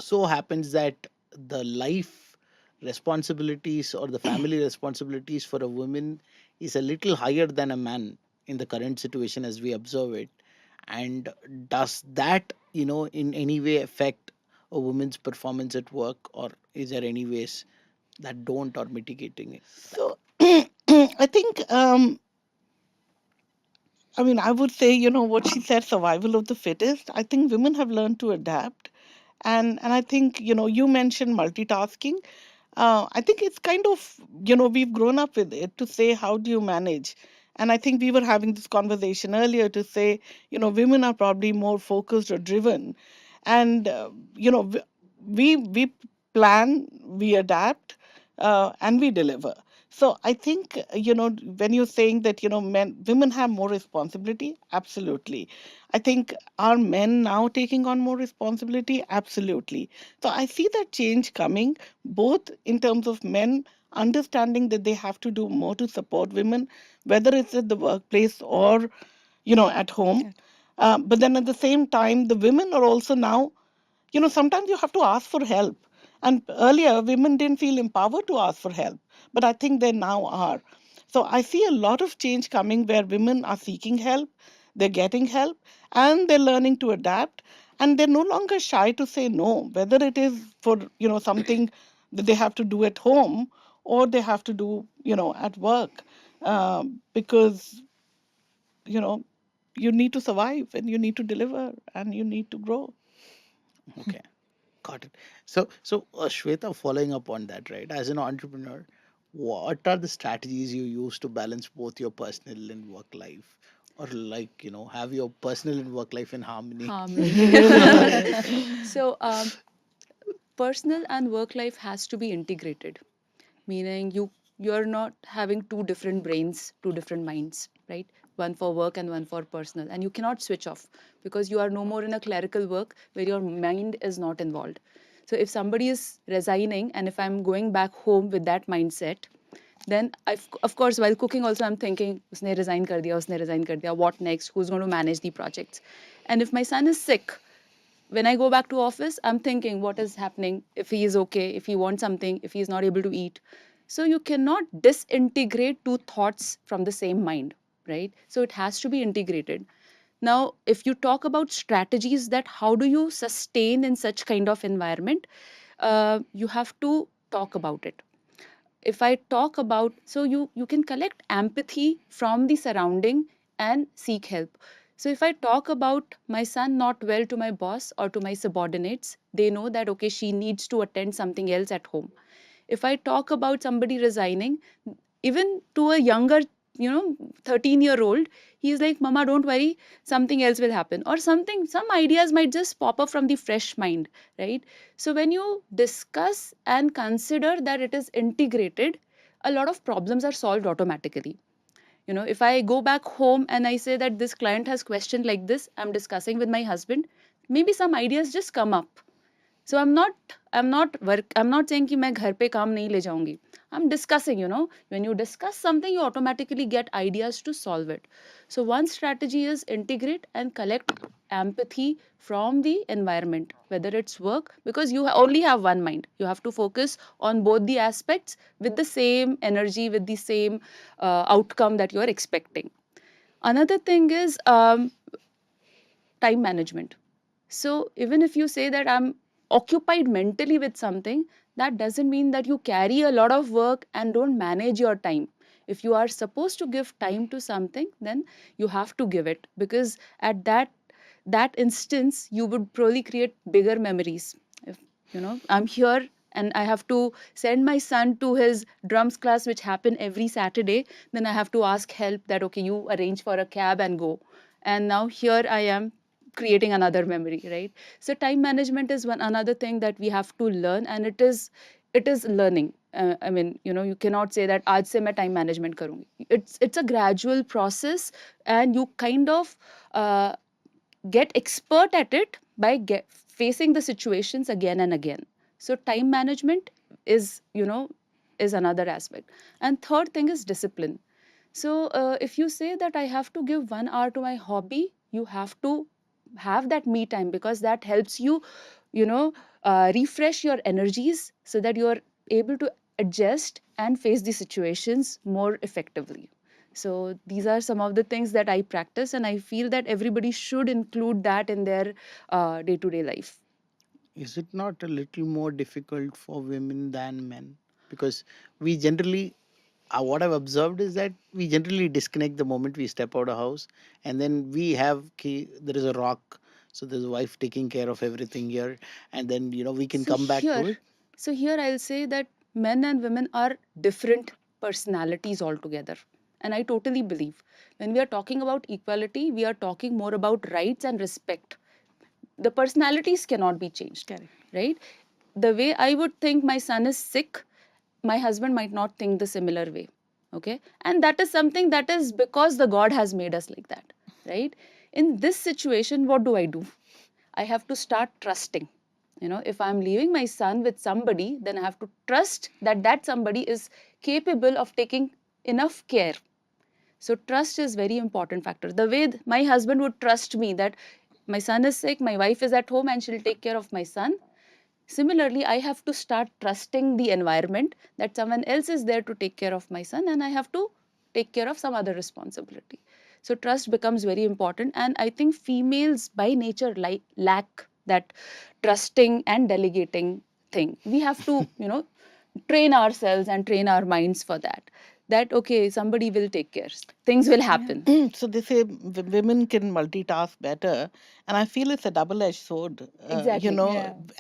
so happens that the life responsibilities or the family responsibilities for a woman is a little higher than a man in the current situation as we observe it. And does that, in any way affect a woman's performance at work, or is there any ways that don't, or mitigating it? So I think, I mean, I would say, what she said, survival of the fittest. I think women have learned to adapt. And I think, you mentioned multitasking. I think it's kind of, we've grown up with it to say, how do you manage? And I think we were having this conversation earlier to say, women are probably more focused or driven. And, we plan, we adapt, and we deliver. So I think, when you're saying that, women have more responsibility, absolutely. I think, are men now taking on more responsibility? Absolutely. So I see that change coming, both in terms of men understanding that they have to do more to support women, whether it's at the workplace or, at home. But then at the same time, the women are also now, sometimes you have to ask for help. And earlier, women didn't feel empowered to ask for help, but I think they now are. So I see a lot of change coming where women are seeking help, they're getting help, and they're learning to adapt. And they're no longer shy to say no, whether it is for, something that they have to do at home or they have to do, at work. Because, you know, you need to survive and you need to deliver and you need to grow. Okay, got it. So Shweta, following up on that, right? As an entrepreneur, what are the strategies you use to balance both your personal and work life, or like have your personal and work life in harmony? Harmony. So, personal and work life has to be integrated, meaning you're not having two different brains, two different minds, right? One for work and one for personal, and you cannot switch off because you are no more in a clerical work where your mind is not involved. So if somebody is resigning and if I'm going back home with that mindset, then of course while cooking also I'm thinking usne resign kar diya, usne resign kar diya, what next, who's going to manage the projects? And if my son is sick, when I go back to office, I'm thinking what is happening, if he is okay, if he wants something, if he is not able to eat. So you cannot disintegrate two thoughts from the same mind, right? So it has to be integrated. Now, if you talk about strategies that how do you sustain in such kind of environment, you have to talk about it. If I talk about, so you can collect empathy from the surrounding and seek help. So if I talk about my son not well to my boss or to my subordinates, they know that okay, she needs to attend something else at home. If I talk about somebody resigning, even to a younger, 13-year-old, he's like, mama, don't worry, something else will happen, or something, some ideas might just pop up from the fresh mind, right? So when you discuss and consider that it is integrated, a lot of problems are solved automatically. If I go back home and I say that this client has questioned like this, I'm discussing with my husband, maybe some ideas just come up. So I'm not saying कि मैं घर पे काम नहीं ले जाऊंगी. I'm discussing, when you discuss something, you automatically get ideas to solve it. So one strategy is integrate and collect empathy from the environment, whether it's work, because you only have one mind. You have to focus on both the aspects with the same energy, with the same outcome that you are expecting. Another thing is time management. So even if you say that I'm occupied mentally with something, that doesn't mean that you carry a lot of work and don't manage your time. If you are supposed to give time to something, then you have to give it, because at that instance you would probably create bigger memories. If I'm here and I have to send my son to his drums class, which happen every Saturday, then I have to ask help that okay, you arrange for a cab and go. And now here I am creating another memory, right? So time management is one another thing that we have to learn, and it is learning. I mean, you cannot say that aaj se main time management karungi. It's a gradual process, and you kind of uh, get expert at it by facing the situations again and again. So time management is is another aspect. And third thing is discipline. So if you say that I have to give 1 hour to my hobby, you have to have that me time, because that helps you, you know, refresh your energies so that you are able to adjust and face the situations more effectively. So these are some of the things that I practice, and I feel that everybody should include that in their day-to-day life. Is it not a little more difficult for women than men? Because we generally, what I've observed is that we generally disconnect the moment we step out of house, and then we have there is a rock, so there's a wife taking care of everything here, and then we can So come back to here, it. so here I'll say that men and women are different personalities altogether. And I totally believe when we are talking about equality, we are talking more about rights and respect. The personalities cannot be changed. Correct. Right? The way I would think my son is sick, my husband might not think the similar way. Okay? And that is something that is because the God has made us like that. Right? In this situation, what do? I have to start trusting. If I'm leaving my son with somebody, then I have to trust that that somebody is capable of taking enough care. So trust is very important factor. The way my husband would trust me that my son is sick, my wife is at home and she'll take care of my son. Similarly, I have to start trusting the environment that someone else is there to take care of my son, and I have to take care of some other responsibility. So trust becomes very important, and I think females by nature lack that trusting and delegating thing. We have to, train ourselves and train our minds for that. That okay, somebody will take care. Things will happen. So they say women can multitask better, and I feel it's a double-edged sword. Exactly.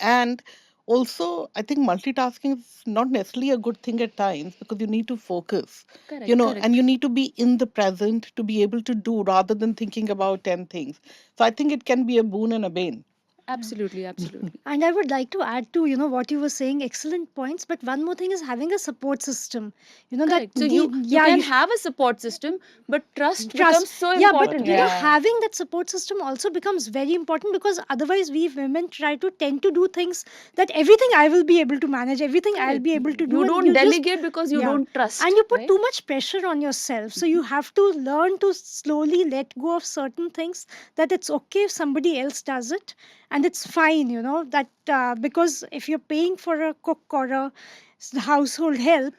And also I think multitasking is not necessarily a good thing at times because you need to focus, Correct. and you need to be in the present to be able to do rather than thinking about 10 things. So I think it can be a boon and a bane. Absolutely. Absolutely. And I would like to add to, what you were saying, excellent points. But one more thing is having a support system. That Correct. So you yeah, can have a support system, but trust trust. becomes so Yeah, but important, right? Yeah. having that support system also becomes very important because otherwise we women try to tend to do things that everything I will be able to manage, everything I'll Correct. be able to do, You and don't you just delegate because you yeah. don't And trust, you put right? too much pressure on yourself. So you have to learn to slowly let go of certain things, that it's okay if somebody else does it, and it's fine, that because if you're paying for a cook or a household help,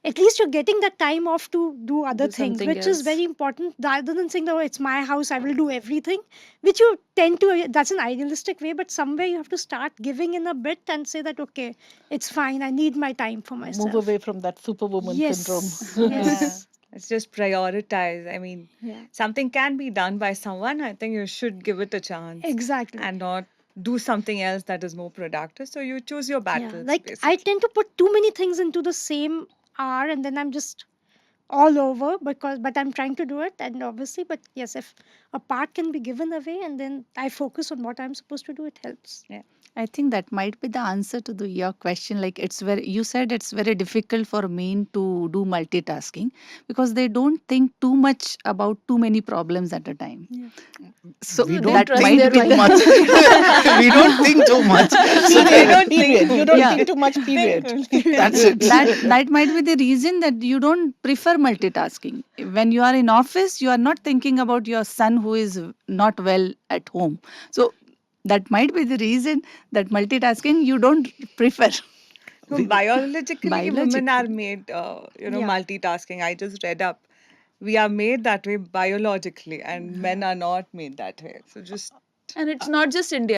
at least you're getting that time off to do other Do things, something which is else. very important, rather than saying that, oh, it's my house, I will do everything, which you tend to, that's an idealistic way, but somewhere you have to start giving in a bit and say that, okay, it's fine, I need my time for Move myself. away from that superwoman syndrome. Yes, Yeah, yes. it's just prioritize. I mean, Yeah, something can be done by someone. I think you should give it a chance exactly. and not do something else that is more productive. So you choose your Yeah, battles, like I basically. tend to put too many things into the same hour, and then I'm just all over, but I'm trying to do it, and obviously, but yes, if a part can be given away and then I focus on what I'm supposed to do, it helps. Yeah. I think that might be the answer to your question. Like it's very, you said it's very difficult for men to do multitasking because they don't think too much about too many problems at a time. Yeah. So We So they don't that trust might think their be too the much. wife. We don't think too much. So They Period. don't think. Period. You don't Yeah. think too much. Think Period. only. that's it. That might be the reason that you don't prefer multitasking. When you are in office, you are not thinking about your son who is not well at home. So that might be the reason that multitasking you don't prefer. No, We, biologically, women are Biologically. made, Yeah. multitasking. I just read up. We are made that way biologically, and men are not made that way. So just And it's not just India.